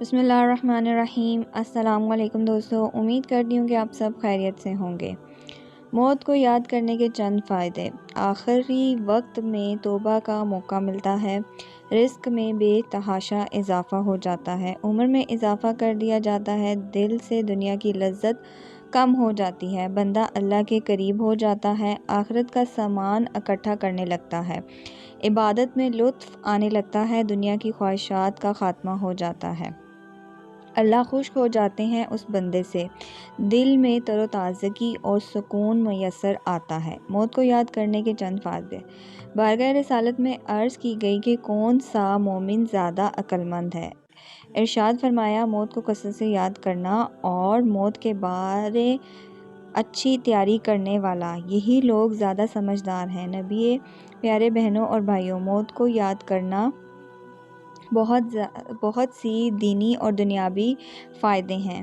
بسم اللہ الرحمن الرحیم۔ السلام علیکم دوستو، امید کرتی ہوں کہ آپ سب خیریت سے ہوں گے۔ موت کو یاد کرنے کے چند فائدے۔ آخری وقت میں توبہ کا موقع ملتا ہے، رزق میں بے تحاشا اضافہ ہو جاتا ہے، عمر میں اضافہ کر دیا جاتا ہے، دل سے دنیا کی لذت کم ہو جاتی ہے، بندہ اللہ کے قریب ہو جاتا ہے، آخرت کا سامان اکٹھا کرنے لگتا ہے، عبادت میں لطف آنے لگتا ہے، دنیا کی خواہشات کا خاتمہ ہو جاتا ہے، اللہ خوش ہو جاتے ہیں اس بندے سے، دل میں تر و تازگی اور سکون میسر آتا ہے۔ موت کو یاد کرنے کے چند فائدے۔ بارگاہ رسالت میں عرض کی گئی کہ کون سا مومن زیادہ عقل مند ہے؟ ارشاد فرمایا، موت کو کثرت سے یاد کرنا اور موت کے بارے اچھی تیاری کرنے والا، یہی لوگ زیادہ سمجھدار ہیں۔ نبی پیارے بہنوں اور بھائیوں، موت کو یاد کرنا بہت سی دینی اور دنیاوی فائدے ہیں۔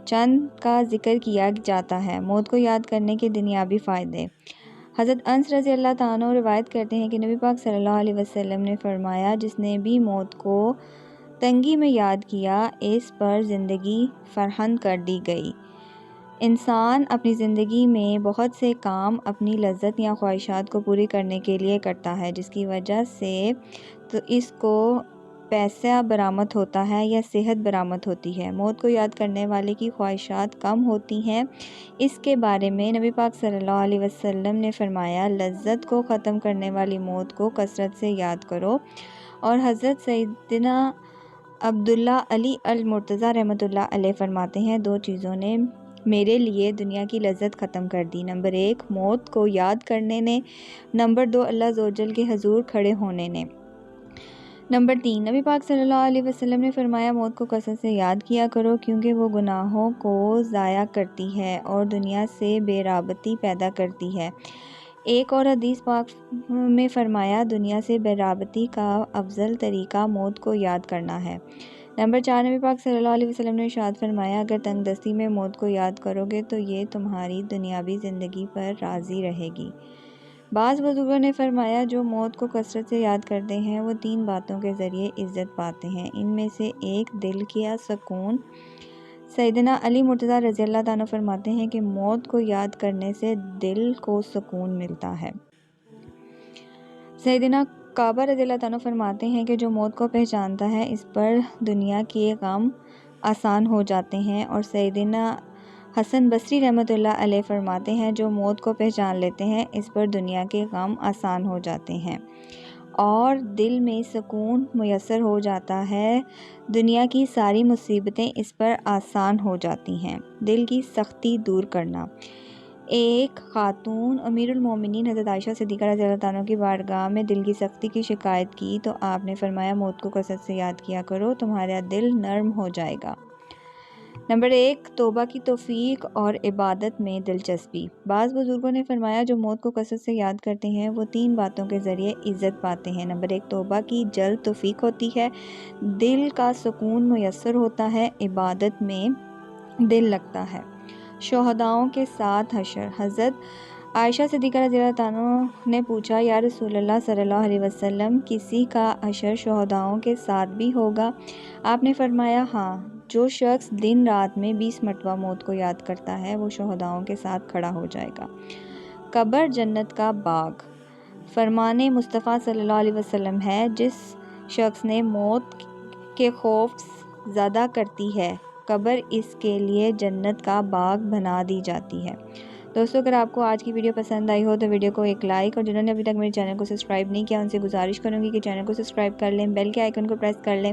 چند کا ذکر کیا جاتا ہے۔ موت کو یاد کرنے کے دنیاوی فائدے۔ حضرت انس رضی اللہ تعالیٰ عنہ روایت کرتے ہیں کہ نبی پاک صلی اللہ علیہ وسلم نے فرمایا، جس نے بھی موت کو تنگی میں یاد کیا، اس پر زندگی فراہم کر دی گئی۔ انسان اپنی زندگی میں بہت سے کام اپنی لذت یا خواہشات کو پوری کرنے کے لیے کرتا ہے، جس کی وجہ سے تو اس کو پیسہ برآمد ہوتا ہے یا صحت برآمد ہوتی ہے۔ موت کو یاد کرنے والے کی خواہشات کم ہوتی ہیں۔ اس کے بارے میں نبی پاک صلی اللہ علیہ وسلم نے فرمایا، لذت کو ختم کرنے والی موت کو کثرت سے یاد کرو۔ اور حضرت سیدنا عبداللہ علی المرتضیٰ رحمۃ اللہ علیہ فرماتے ہیں، دو چیزوں نے میرے لیے دنیا کی لذت ختم کر دی۔ نمبر 1 موت کو یاد کرنے نے، نمبر 2 اللہ عز و جل کے حضور کھڑے ہونے نے۔ نمبر 3 نبی پاک صلی اللہ علیہ وسلم نے فرمایا، موت کو کثرت سے یاد کیا کرو، کیونکہ وہ گناہوں کو ضائع کرتی ہے اور دنیا سے بے رغبتی پیدا کرتی ہے۔ ایک اور حدیث پاک میں فرمایا، دنیا سے بے رغبتی کا افضل طریقہ موت کو یاد کرنا ہے۔ نمبر 4 نبی پاک صلی اللہ علیہ وسلم نے ارشاد فرمایا، اگر تنگ دستی میں موت کو یاد کرو گے تو یہ تمہاری دنیاوی زندگی پر راضی رہے گی۔ بعض بزرگوں نے فرمایا، جو موت کو کثرت سے یاد کرتے ہیں وہ 3 باتوں کے ذریعے عزت پاتے ہیں۔ ان میں سے ایک دل کا سکون۔ سیدنا علی مرتضیٰ رضی اللہ تعالیٰ فرماتے ہیں کہ موت کو یاد کرنے سے دل کو سکون ملتا ہے۔ سیدنا کعبہ رضی اللہ تعالیٰ فرماتے ہیں کہ جو موت کو پہچانتا ہے، اس پر دنیا کے غم آسان ہو جاتے ہیں۔ اور سیدنا حسن بصری رحمۃ اللہ علیہ فرماتے ہیں، جو موت کو پہچان لیتے ہیں، اس پر دنیا کے غم آسان ہو جاتے ہیں اور دل میں سکون میسر ہو جاتا ہے، دنیا کی ساری مصیبتیں اس پر آسان ہو جاتی ہیں۔ دل کی سختی دور کرنا۔ ایک خاتون امیر المومنین حضرت عائشہ صدیقہ رضی اللہ تعالیٰ کی بارگاہ میں دل کی سختی کی شکایت کی تو آپ نے فرمایا، موت کو کثرت سے یاد کیا کرو، تمہارا دل نرم ہو جائے گا۔ نمبر 1 توبہ کی توفیق اور عبادت میں دلچسپی۔ بعض بزرگوں نے فرمایا، جو موت کو کثرت سے یاد کرتے ہیں وہ 3 باتوں کے ذریعے عزت پاتے ہیں۔ نمبر 1 توبہ کی جلد توفیق ہوتی ہے، دل کا سکون میسر ہوتا ہے، عبادت میں دل لگتا ہے۔ شہداؤں کے ساتھ حشر۔ حضرت عائشہ صدیقہ رضی اللہ عنہا نے پوچھا، یا رسول اللہ صلی اللہ علیہ وسلم، کسی کا حشر شہداؤں کے ساتھ بھی ہوگا؟ آپ نے فرمایا، ہاں، جو شخص دن رات میں 20 مرتبہ موت کو یاد کرتا ہے وہ شہداؤں کے ساتھ کھڑا ہو جائے گا۔ قبر جنت کا باغ۔ فرمان مصطفیٰ صلی اللہ علیہ وسلم ہے، جس شخص نے موت کے خوف زدہ کرتی ہے، قبر اس کے لیے جنت کا باغ بنا دی جاتی ہے۔ دوستو، اگر آپ کو آج کی ویڈیو پسند آئی ہو تو ویڈیو کو ایک لائک، اور جنہوں نے ابھی تک میرے چینل کو سبسکرائب نہیں کیا ان سے گزارش کروں گی کہ چینل کو سبسکرائب کر لیں، بیل کے آئیکن کو پریس کر لیں،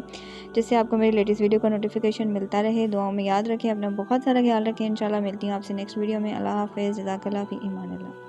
جس سے آپ کو میری لیٹسٹ ویڈیو کا نوٹیفیکیشن ملتا رہے۔ دعاؤں میں یاد رکھیں، اپنا بہت سارا خیال رکھیں۔ انشاءاللہ ملتی ہوں آپ سے نیکسٹ ویڈیو میں۔ اللہ حافظ، جزاک اللہ فی امان اللہ۔